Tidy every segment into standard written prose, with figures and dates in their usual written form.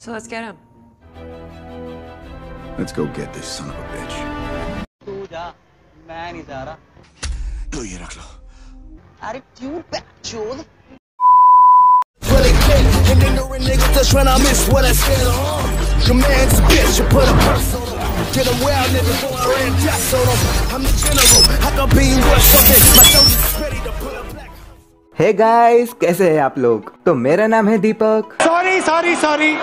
So let's get him. Let's go get this son of a bitch. तू जा, मैं नहीं जा रहा। तो ये रख लो। अरे क्यों बैचोद? And ignorant niggas just tryna miss what I said. Your man's a bitch, you put a purse on him. Get him well, nigga, before I ran gas on him. I'm the general, I can be worth something. My soldiers ready to put a black. Hey guys, कैसे हैं आप लोग? तो मेरा नाम है दीपक। Sorry.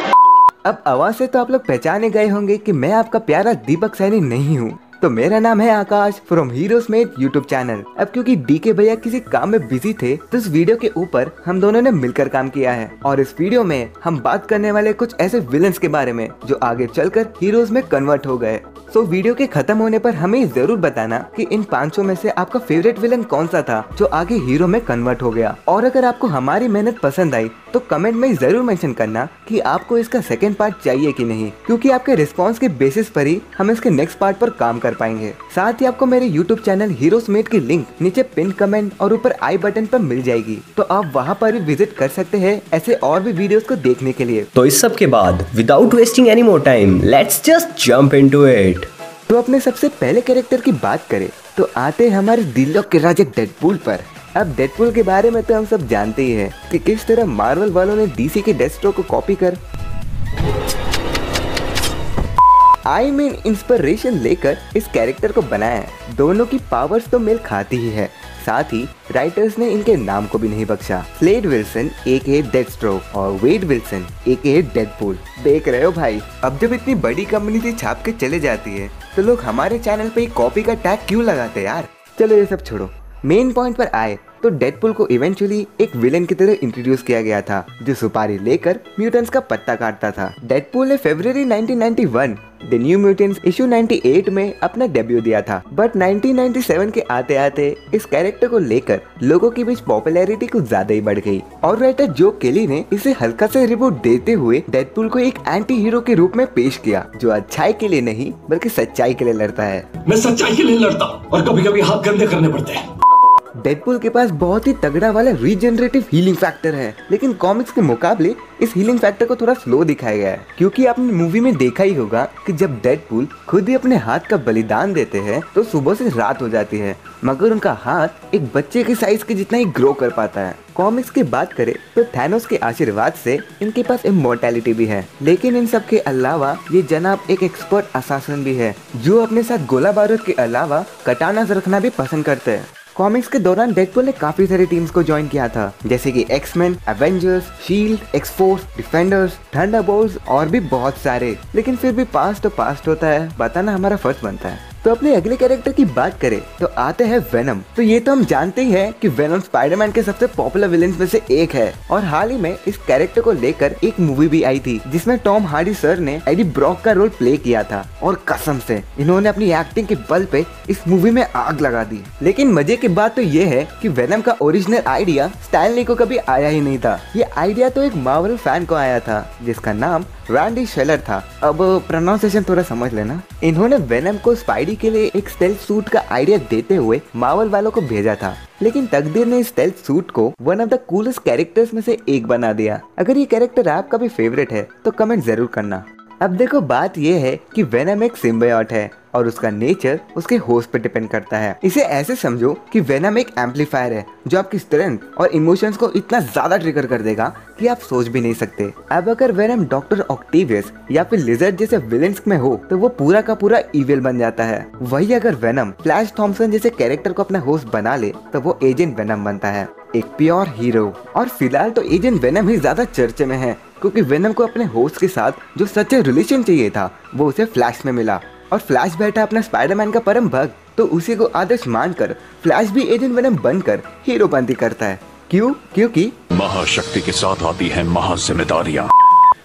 अब आवाज से तो आप लोग पहचाने गए होंगे कि मैं आपका प्यारा दीपक सैनी नहीं हूँ। तो मेरा नाम है Akash from heroes made YouTube channel. अब क्योंकि डीके भैया किसी काम में बिजी थे तो इस वीडियो के ऊपर हम दोनों ने मिलकर काम किया है और इस वीडियो में हम बात करने वाले कुछ ऐसे विलन्स के बारे में जो आगे चलकर हीरोज में कन्वर्ट हो गए। तो वीडियो के खत्म होने पर हमें जरूर बताना कि इन 500 में से आपका फेवरेट विलन कौन सा था जो आगे हीरो में कन्वर्ट हो गया। और अगर आपको हमारी मेहनत पसंद आई तो कमेंट में जरूर मेंशन करना कि आपको इसका सेकंड पार्ट चाहिए कि नहीं, क्योंकि आपके रिस्पांस के बेसिस पर ही हम इसके नेक्स्ट पार्ट पर काम कर पाएंगे। साथ ही आपको मेरे यूट्यूब चैनल हीरोज मेड की लिंक नीचे पिन कमेंट और ऊपर आई बटन पर मिल जाएगी, तो आप वहाँ पर भी विजिट कर सकते हैं ऐसे और भी वीडियोस को देखने के लिए। तो इस सब के बाद without wasting any more time let's just jump into it. तो अपने सबसे पहले कैरेक्टर की बात करें तो आते हैं हमारे दिलों के राजा डेडपूल पर। अब डेडपूल के बारे में तो हम सब जानते ही हैं कि किस तरह मार्वल वालों ने डीसी के डेथस्ट्रोक को कॉपी कर इंस्पिरेशन लेकर इस कैरेक्टर को बनाया है। दोनों की पावर्स तो मेल खाती ही है, साथ ही राइटर्स ने इनके नाम को भी नहीं बख्शा। स्लेड विल्सन एके डेथस्ट्रोक और वेड विल्सन एके डेडपूल। देख रहे हो भाई, अब जब इतनी बड़ी कंपनी से छाप के चले जाती है तो लोग हमारे चैनल पे कॉपी का टैग क्यों लगाते यार। चलो ये सब छोड़ो, मेन पॉइंट पर आए तो डेडपूल को इवेंचुअली एक विलेन की तरह इंट्रोड्यूस किया गया था जो सुपारी लेकर म्यूटेंट्स का पत्ता काटता था। डेडपूल ने फरवरी 1991 द न्यू म्यूटेंट्स इशू 98 में अपना डेब्यू दिया था, बट 1997 के आते आते इस कैरेक्टर को लेकर लोगों के बीच पॉपुलैरिटी कुछ ज्यादा ही बढ़ गई और राइटर जो केली ने इसे हल्का से रिबूट देते हुए डेडपूल को एक एंटी हीरो के रूप में पेश किया जो अच्छाई के लिए नहीं बल्कि सच्चाई के लिए लड़ता है। मैं सच्चाई के लिए लड़ता हूँ और कभी कभी हाथ गंदे करने पड़ते हैं। डेडपूल के पास बहुत ही तगड़ा वाला रीजनरेटिव हीलिंग फैक्टर है, लेकिन कॉमिक्स के मुकाबले इस हीलिंग फैक्टर को थोड़ा स्लो दिखाया गया है, क्योंकि आपने मूवी में देखा ही होगा कि जब डेडपूल खुद ही अपने हाथ का बलिदान देते हैं तो सुबह से रात हो जाती है, मगर उनका हाथ एक बच्चे के साइज के जितना ही ग्रो कर पाता है। कॉमिक्स की बात करें तो थैनोस के आशीर्वाद से इनके पास इमॉर्टैलिटी भी है, लेकिन इन सब के अलावा ये जनाब एक एक्सपर्ट असासिन भी है जो अपने साथ गोला बारूद के अलावा कटाना रखना भी पसंद करते हैं। कॉमिक्स के दौरान डेडपूल ने काफी सारी टीम्स को ज्वाइन किया था, जैसे कि X Men, Avengers, Shield, X Force, Defenders, Thunderbolts और भी बहुत सारे। लेकिन फिर भी पास्ट तो पास्ट होता है, बताना हमारा फर्ज बनता है। तो अपने अगले कैरेक्टर की बात करें तो आते हैं वेनम। तो ये तो हम जानते ही हैं कि वेनम स्पाइडरमैन के सबसे पॉपुलर विलेंस में से एक है और हाल ही में इस कैरेक्टर को लेकर एक मूवी भी आई थी जिसमें टॉम हार्डी सर ने एडी ब्रॉक का रोल प्ले किया था और कसम से इन्होंने अपनी एक्टिंग के बल पे इस मूवी में आग लगा दी। लेकिन मजे की बात तो ये है कि वेनम का ओरिजिनल आइडिया स्टैन ली को कभी आया ही नहीं था। ये आइडिया तो एक मार्वल फैन को आया था जिसका नाम रैंडी शेलर था। अब प्रोनाउंसिएशन थोड़ा समझ लेना। इन्होंने वेनम को स्पाइडी के लिए एक स्टेल्थ सूट का आइडिया देते हुए मार्वल वालों को भेजा था, लेकिन तकदीर ने स्टेल्थ सूट को one of the coolest characters में से एक बना दिया। अगर ये कैरेक्टर आपका भी फेवरेट है तो कमेंट जरूर करना। अब देखो, बात ये है कि वेनम एक सिम्बायोट है और उसका नेचर उसके होस्ट पे डिपेंड करता है। इसे ऐसे समझो कि वेनम एक एम्पलीफायर है जो आपकी स्ट्रेंथ और इमोशंस को इतना ज्यादा ट्रिगर कर देगा कि आप सोच भी नहीं सकते। अब अगर वेनम डॉक्टर ऑक्टेवियस या फिर लिजर्ड जैसे विलेंस में हो तो वो पूरा का पूरा इविल बन जाता है। वही अगर वेनम फ्लैश थॉम्पसन जैसे कैरेक्टर को अपना होस्ट बना ले तो वो एजेंट वेनम बनता है, एक प्योर हीरो। और फिलहाल तो एजेंट वेनम ही ज्यादा चर्चे में है, क्योंकि वेनम को अपने होस्ट के साथ जो सच्चा रिलेशन चाहिए था वो उसे फ्लैश में मिला और फ्लैश बैठा अपना स्पाइडरमैन का परम भक्त, तो उसी को आदर्श मानकर फ्लैश भी एजेंट वेनम बनकर हीरो बंदी करता है। क्यों? क्योंकि महाशक्ति के साथ आती है महाजिम्मेदारियां।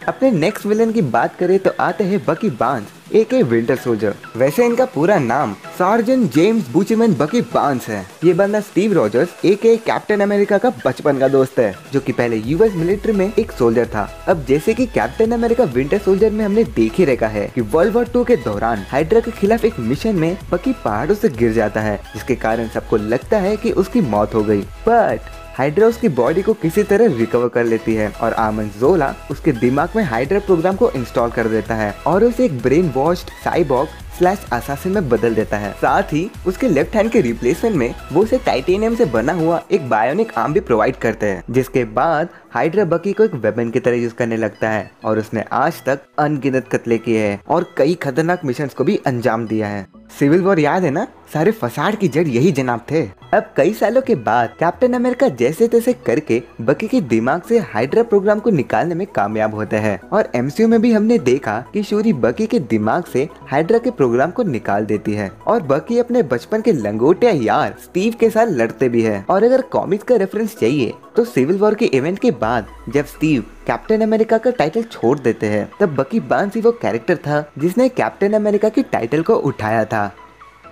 अपने नेक्स्ट विलन की बात करें तो आते हैं बकी बार्न्स एके विंटर सोल्जर। वैसे इनका पूरा नाम सार्जेंट जेम्स बुचमैन बकी बार्न्स है। ये बंदा स्टीव रॉजर्स एके कैप्टन अमेरिका का बचपन का दोस्त है जो कि पहले यूएस मिलिट्री में एक सोल्जर था। अब जैसे कि कैप्टन अमेरिका विंटर सोल्जर में हमने देख ही रखा है कि वर्ल्ड वॉर 2 के दौरान हाइड्रा के खिलाफ एक मिशन में बकी पहाड़ों से गिर जाता है, जिसके कारण सबको लगता है कि उसकी मौत हो गई। बट हाइड्रा उसकी बॉडी को किसी तरह रिकवर कर लेती है और आमन जोला उसके दिमाग में हाइड्रा प्रोग्राम को इंस्टॉल कर देता है और उसे एक ब्रेन वॉश्ड साइबॉर्ग / असासिन में बदल देता है। साथ ही उसके लेफ्ट हैंड के रिप्लेसमेंट में वो उसे टाइटेनियम से बना हुआ एक बायोनिक आर्म भी प्रोवाइड करते हैं, जिसके बाद हाइड्रा बकी को एक वेपन की तरह यूज करने लगता है और उसने आज तक अनगिनत कत्ले किए हैं और कई खतरनाक मिशंस को भी अंजाम दिया है। सिविल वॉर याद है ना, सारे फसाद की जड़ यही जनाब थे। अब कई सालों के बाद कैप्टन अमेरिका जैसे तैसे करके बकी के दिमाग से हाइड्रा प्रोग्राम को निकालने में कामयाब होते हैं और एमसीयू में भी हमने देखा कि शूरी बकी के दिमाग से हाइड्रा के प्रोग्राम को निकाल देती है और बकी अपने बचपन के लंगोटिया यार स्टीव के साथ लड़ते भी है। और अगर कॉमिक्स का रेफरेंस चाहिए तो सिविल वॉर के इवेंट के बाद जब स्टीव कैप्टन अमेरिका का टाइटल छोड़ देते हैं, तब बकी बार्न्स ही वो कैरेक्टर था जिसने कैप्टन अमेरिका की टाइटल को उठाया था।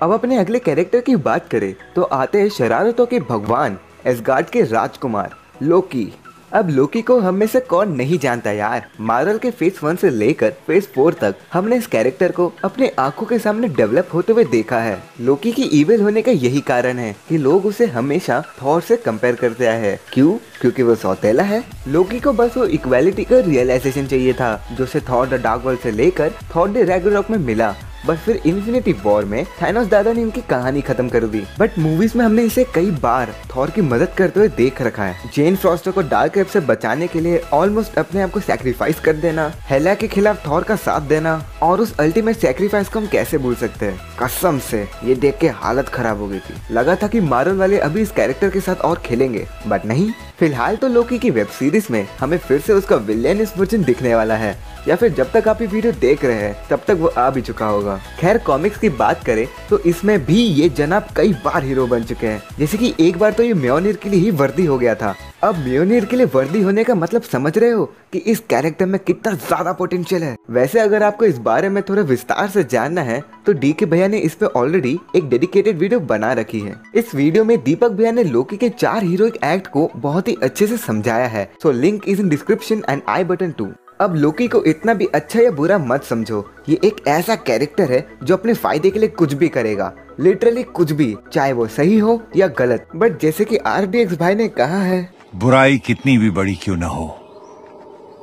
अब अपने अगले कैरेक्टर की बात करें तो आते हैं शरारतों के भगवान एसगार्ड के राजकुमार लोकी। अब लोकी को हम में से कौन नहीं जानता यार। मार्वल के फेज 1 से लेकर फेज 4 तक हमने इस कैरेक्टर को अपने आंखों के सामने डेवलप होते हुए देखा है। लोकी की इविल होने का यही कारण है कि लोग उसे हमेशा थॉर से कंपेयर करते आए हैं। क्यों? क्योंकि वो सौतेला है। लोकी को बस वो इक्वालिटी का रियलाइजेशन चाहिए था जो उसे थॉर द डार्क वर्ल्ड से लेकर थॉर द रैग्नारोक में मिला, बट फिर इन्फिनिटी वॉर में थानोस दादा ने उनकी कहानी खत्म कर दी। बट मूवीज में हमने इसे कई बार थॉर की मदद करते हुए देख रखा है। जेन फॉस्टर को डार्क वेब से बचाने के लिए ऑलमोस्ट अपने आप को सैक्रिफाइस कर देना, हेला के खिलाफ थॉर का साथ देना, और उस अल्टीमेट सैक्रिफाइस को हम कैसे भूल सकते हैं। कसम से ये देख के हालत खराब हो गई थी। लगा था कि मार्वल वाले अभी इस कैरेक्टर के साथ और खेलेंगे, बट नहीं। फिलहाल तो लोकी की वेब सीरीज में हमें फिर से उसका विलेनियस वर्जन दिखने वाला है, या फिर जब तक आप ये वीडियो देख रहे हैं तब तक वो आ भी चुका होगा। खैर कॉमिक्स की बात करें तो इसमें भी ये जनाब कई बार हीरो बन चुके हैं। जैसे कि एक बार तो ये म्योनिर के लिए ही वर्दी हो गया था। अब म्योनिर के लिए वर्दी होने का मतलब समझ रहे हो कि इस कैरेक्टर में कितना ज्यादा पोटेंशियल है। वैसे अगर आपको इस बारे में थोड़ा विस्तार से जानना है तो डीके भैया ने इस पे ऑलरेडी एक डेडिकेटेड वीडियो बना रखी है। इस वीडियो में दीपक भैया ने लोकी के 4 हीरोइक एक्ट को बहुत ही अच्छे से समझाया है। So link is in description and I button too. अब लोकी को इतना भी अच्छा या बुरा मत समझो। ये एक ऐसा कैरेक्टर है जो अपने फायदे के लिए कुछ भी करेगा, लिटरली कुछ भी, चाहे वो सही हो या गलत। बट जैसे कि RDX भाई ने कहा है, बुराई कितनी भी बड़ी क्यों न हो,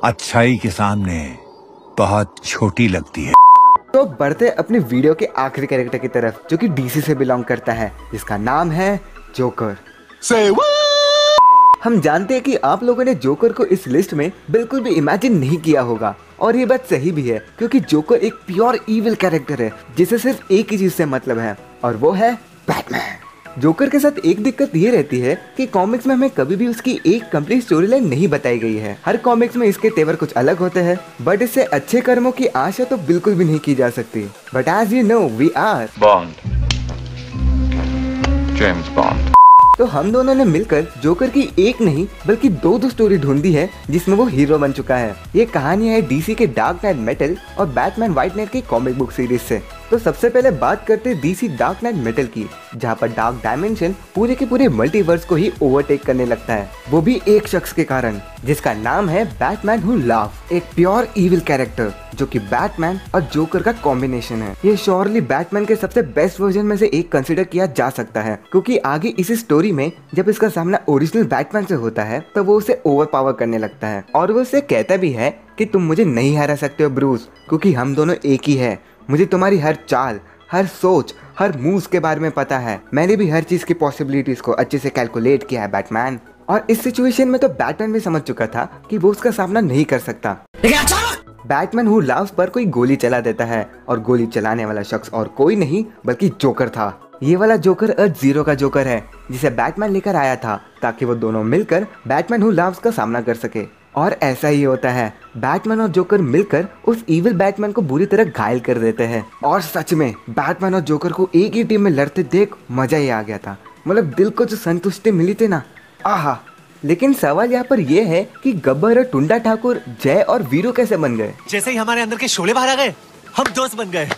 अच्छाई के सामने बहुत छोटी लगती है। तो बढ़ते अपने वीडियो के आखिरी कैरेक्टर की तरफ जो कि DC से बिलोंग करता है, जिसका नाम है जोकर। हम जानते हैं कि आप लोगों ने जोकर को इस लिस्ट में बिल्कुल भी इमेजिन नहीं किया होगा, और ये बात सही भी है क्योंकि जोकर एक प्योर इविल कैरेक्टर है जिसे सिर्फ एक ही चीज से मतलब है, और वो है बैटमैन। जोकर के साथ एक दिक्कत ये रहती है कि कॉमिक्स में हमें कभी भी उसकी एक कंप्लीट स्टोरी लाइन नहीं बताई गई है। हर कॉमिक्स में इसके तेवर कुछ अलग होते हैं, बट इससे अच्छे कर्मों की आशा तो बिल्कुल भी नहीं की जा सकती। But as you know we are Bond, James Bond. तो हम दोनों ने मिलकर जोकर की एक नहीं बल्कि दो स्टोरी ढूंढी है जिसमें वो हीरो बन चुका है। ये कहानी है DC के डार्क नाइट मेटल और बैटमैन व्हाइट नाइट की कॉमिक बुक सीरीज से। तो सबसे पहले बात करते हैं DC डार्क नाइट मेटल की, जहाँ पर डार्क डायमेंशन पूरे के पूरे मल्टीवर्स को ही ओवरटेक करने लगता है, वो भी एक शख्स के कारण, जिसका नाम है बैटमैन हु लाव्स। एक प्योर इविल कैरेक्टर जो कि बैटमैन और जोकर का कॉम्बिनेशन है। ये श्योरली बैटमैन के सबसे बेस्ट वर्जन में से एक कंसिडर किया जा सकता है, क्योंकि आगे इसी स्टोरी में जब इसका सामना ओरिजिनल बैटमैन से होता है तो वो उसे ओवरपावर करने लगता है, और वो उसे कहता भी है कि तुम मुझे नहीं हरा सकते हो ब्रूस, क्योंकि हम दोनों एक ही है। मुझे तुम्हारी हर चाल, हर सोच, हर मूव्स के बारे में पता है। मैंने भी हर चीज की पॉसिबिलिटीज को अच्छे से कैलकुलेट किया है बैटमैन। और इस सिचुएशन में तो बैटमैन भी समझ चुका था कि वो उसका सामना नहीं कर सकता। बैटमैन हु लाव्स पर कोई गोली चला देता है, और गोली चलाने वाला शख्स और कोई नहीं बल्कि जोकर था। ये वाला जोकर अर्थ जीरो का जोकर है जिसे बैटमैन लेकर आया था ताकि वो दोनों मिलकर बैटमैन हु लाव्स का सामना कर सके। और ऐसा ही होता है, बैटमैन और जोकर मिलकर उस इविल बैटमैन को बुरी तरह घायल कर देते हैं। और सच में बैटमैन और जोकर को एक ही टीम में लड़ते देख मजा ही आ गया था। मतलब दिल को जो संतुष्टि मिली थी ना, आहा। लेकिन सवाल यहाँ पर यह है कि गब्बर और टुंडा ठाकुर जय और वीरू कैसे बन गए? जैसे ही हमारे अंदर के शोले बाहर आ गए, हम दोस्त बन गए।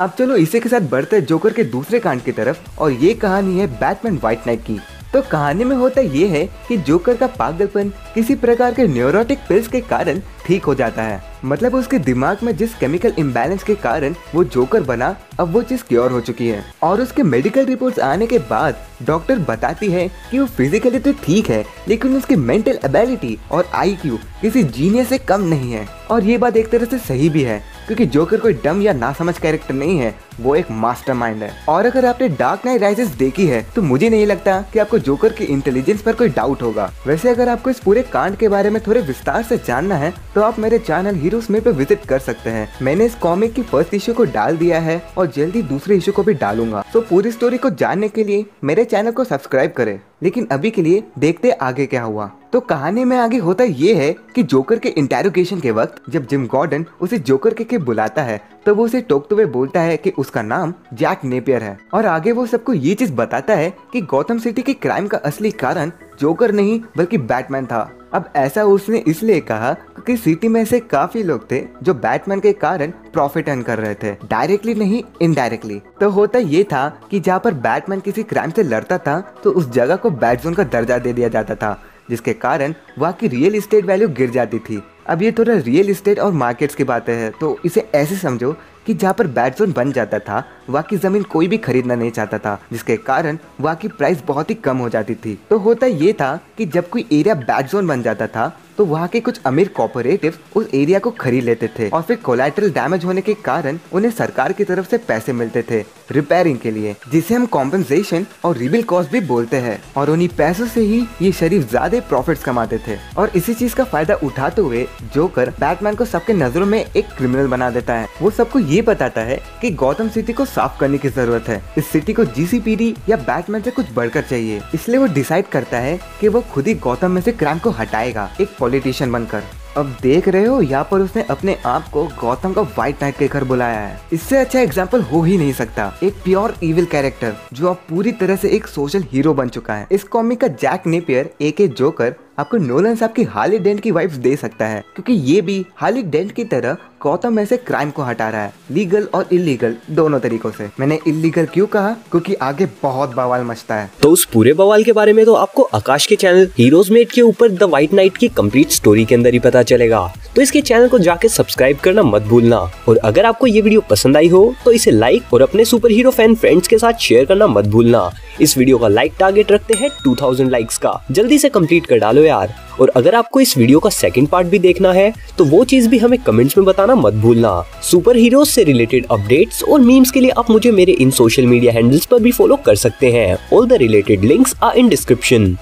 अब चलो इसी के साथ बढ़ते जोकर के दूसरे कांड की तरफ, और ये कहानी है बैटमैन व्हाइट नाइट की। तो कहानी में होता ये है कि जोकर का पागलपन किसी प्रकार के न्यूरोटिक पिल्स के कारण ठीक हो जाता है। मतलब उसके दिमाग में जिस केमिकल इम्बैलेंस के कारण वो जोकर बना, अब वो चीज क्योर हो चुकी है। और उसके मेडिकल रिपोर्ट्स आने के बाद डॉक्टर बताती है कि वो फिजिकली तो ठीक है, लेकिन उसकी मेंटल एबिलिटी और IQ किसी जीनियस से कम नहीं है। और ये बात एक तरह से सही भी है, क्योंकि जोकर कोई डम या नासमझ कैरेक्टर नहीं है, वो एक मास्टरमाइंड है। और अगर आपने डार्क नाइट राइजेस देखी है तो मुझे नहीं लगता कि आपको जोकर की इंटेलिजेंस पर कोई डाउट होगा। वैसे अगर आपको इस पूरे कांड के बारे में थोड़े विस्तार से जानना है तो आप मेरे चैनल हीरोज में पे विजिट कर सकते हैं। मैंने इस कॉमिक की फर्स्ट इश्यू को डाल दिया है और जल्दी दूसरे इश्यू को भी डालूंगा। तो पूरी स्टोरी को जानने के लिए मेरे चैनल को सब्सक्राइब करें। लेकिन अभी के लिए देखते आगे क्या हुआ। तो कहानी में आगे होता ये है कि जोकर के इंटेरोगेशन के वक्त जब जिम गॉर्डन उसे जोकर के बुलाता है तो वो उसे टोकते हुए बोलता है कि उसका नाम जैक नेपियर है। और आगे वो सबको ये चीज बताता है कि गौतम सिटी के क्राइम का असली कारण जोकर नहीं बल्कि बैटमैन था। अब ऐसा उसने इसलिए कहा क्योंकि सिटी में ऐसे काफी लोग थे जो बैटमैन के कारण प्रॉफिट अर्न कर रहे थे, डायरेक्टली नहीं इनडायरेक्टली। तो होता ये था कि जहाँ पर बैटमैन किसी क्राइम से लड़ता था तो उस जगह को बैट जोन का दर्जा दे दिया जाता था, जिसके कारण वहाँ की रियल इस्टेट वैल्यू गिर जाती थी। अब ये थोड़ा रियल इस्टेट और मार्केट्स की बातें हैं, तो इसे ऐसे समझो कि जहाँ पर बैट जोन बन जाता था वहाँ की जमीन कोई भी खरीदना नहीं चाहता था, जिसके कारण वहाँ की प्राइस बहुत ही कम हो जाती थी। तो होता ये था कि जब कोई एरिया बैट जोन बन जाता था तो वहाँ के कुछ अमीर कॉर्पोरेटिव्स उस एरिया को खरीद लेते थे और फिर कोलैटरल डैमेज होने के कारण उन्हें सरकार की तरफ से पैसे मिलते थे रिपेयरिंग के लिए, जिसे हम कॉम्पेंसेशन और रिबिल कॉस्ट भी बोलते हैं। और उन्हीं पैसों से ही ये शरीफ ज्यादा प्रॉफिट्स कमाते थे। और इसी चीज का फायदा उठाते हुए जोकर बैटमैन को सबके नजरों में एक क्रिमिनल बना देता है। वो सबको ये बताता है कि गौतम सिटी को साफ करने की जरूरत है, इस सिटी को GCPD या बैटमैन से कुछ बढ़कर चाहिए। इसलिए वो डिसाइड करता है कि वो खुद ही गौतम में से क्राइम को हटाएगा, एक पॉलिटिशियन बनकर। अब देख रहे हो यहाँ पर उसने अपने आप को गौतम का व्हाइट नाइट के घर बुलाया है। इससे अच्छा एग्जाम्पल हो ही नहीं सकता। एक प्योर इविल कैरेक्टर जो अब पूरी तरह से एक सोशल हीरो बन चुका है। इस कॉमिक का जैक नेपियर एके जोकर आपको नोलन साहब की हार्ली डेंट की वाइब्स दे सकता है, क्योंकि ये भी हार्ली डेंट की तरह गौतम में से क्राइम को हटा रहा है, लीगल और इलीगल दोनों तरीकों से। मैंने इलीगल क्यों कहा? क्योंकि आगे बहुत बवाल मचता है। तो उस पूरे बवाल के बारे में तो आपको आकाश के चैनल हीरोज मेट के ऊपर द व्हाइट नाइट की कंप्लीट स्टोरी के अंदर ही पता चलेगा। तो इसके चैनल को जाके सब्सक्राइब करना मत भूलना। और अगर आपको ये वीडियो पसंद आई हो तो इसे लाइक और अपने सुपर हीरो फैन फ्रेंड्स के साथ शेयर करना मत भूलना। इस वीडियो का लाइक टारगेट रखते हैं 2000 लाइक्स का, जल्दी से कंप्लीट कर डालो यार। और अगर आपको इस वीडियो का सेकंड पार्ट भी देखना है तो वो चीज भी हमें कमेंट्स में बताना मत भूलना। सुपर हीरोज से रिलेटेड अपडेट्स और मीम्स के लिए आप मुझे मेरे इन सोशल मीडिया हैंडल्स पर भी फॉलो कर सकते हैं। All the related links are in description.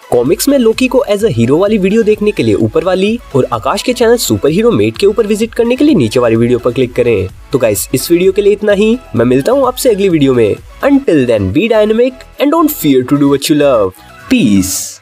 Comics में लोकी को एज अ हीरो वाली वीडियो देखने के लिए ऊपर वाली और आकाश के चैनल सुपर हीरो मेट के ऊपर विजिट करने के लिए नीचे वाली वीडियो पर क्लिक करें। तो गाइस इस वीडियो के लिए इतना ही। मैं मिलता हूँ आपसे अगली वीडियो में। Until then, be dynamic and don't fear to do what you love. Peace.